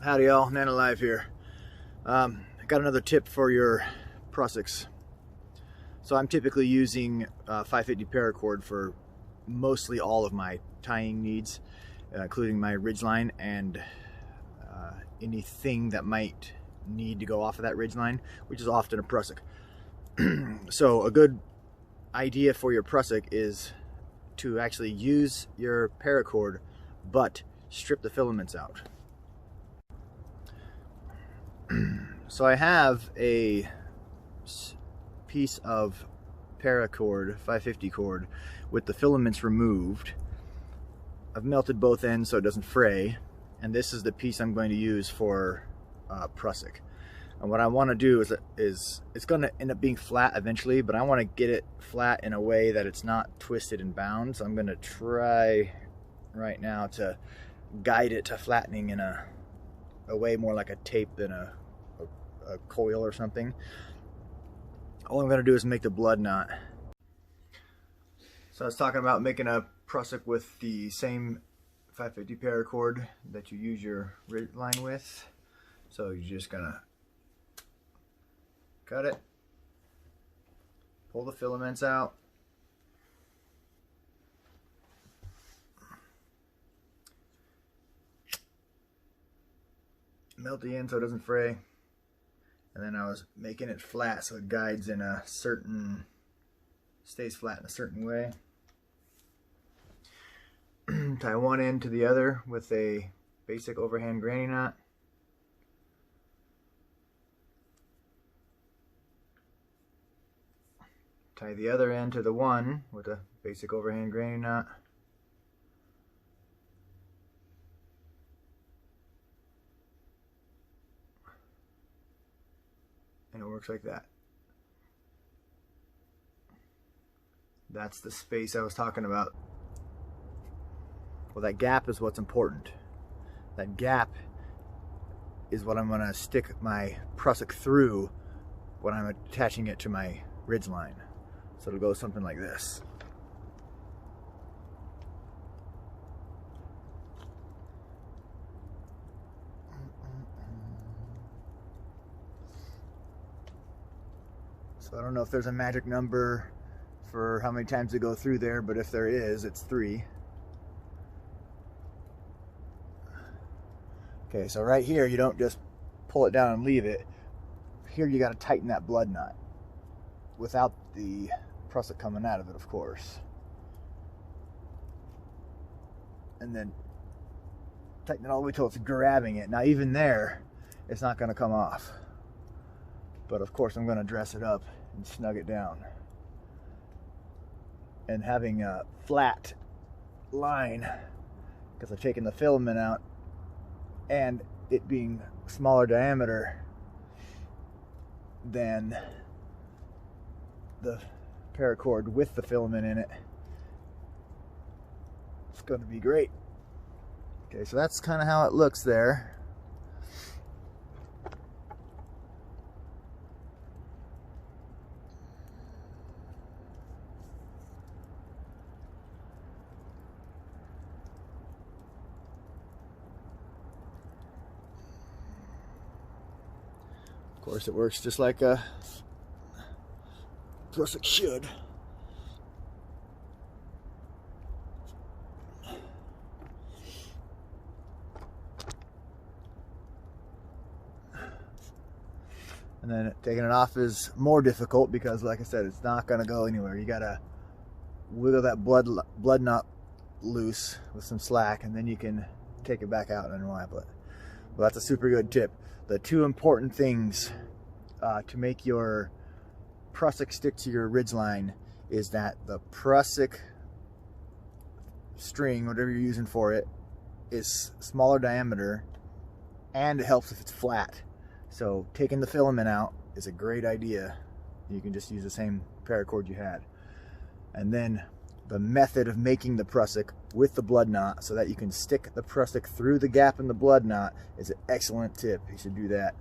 Howdy y'all, nan-alive here. I got another tip for your prusiks. So I'm typically using 550 paracord for mostly all of my tying needs, including my ridgeline and anything that might need to go off of that ridgeline, which is often a prusik. So a good idea for your prusik is to actually use your paracord, but strip the filaments out. So I have a piece of paracord, 550 cord, with the filaments removed. I've melted both ends so it doesn't fray, and this is the piece I'm going to use for prusik. And what I want to do is it's going to end up being flat eventually, but I want to get it flat in a way that it's not twisted and bound. So I'm going to try right now to guide it to flattening in a way more like a tape than a coil or something. All I'm going to do is make the blood knot. So I was talking about making a prusik with the same 550 paracord that you use your ridgeline with. So you're just going to cut it, pull the filaments out, melt the end so it doesn't fray, and then I was making it flat so it guides in a certain, stays flat in a certain way. Tie one end to the other with a basic overhand granny knot. Tie the other end to the one with a basic overhand granny knot. And it works like that. That's the space I was talking about. Well, that gap is what's important. That gap is what I'm going to stick my prusik through when I'm attaching it to my ridgeline. So it'll go something like this. So I don't know if there's a magic number for how many times to go through there, but if there is, it's 3. Okay, so right here, you don't just pull it down and leave it. Here you got to tighten that blood knot without the prusik coming out of it, of course. And then tighten it all the way till it's grabbing it. Now even there, it's not going to come off. But of course I'm going to dress it up and snug it down. And having a flat line, because I've taken the filament out, and it being smaller diameter than the paracord with the filament in it, it's going to be great. Okay, so that's kind of how it looks there. Of course, it works just like a prusik should. And then taking it off is more difficult because, like I said, it's not going to go anywhere. You got to wiggle that blood knot loose with some slack, and then you can take it back out and unravel it. Well, that's a super good tip. The 2 important things to make your prusik stick to your ridgeline is that the prusik string, whatever you're using for it, is smaller diameter, and it helps if it's flat. So taking the filament out is a great idea. You can just use the same paracord you had. And then the method of making the prusik with the blood knot so that you can stick the prusik through the gap in the blood knot is an excellent tip. You should do that.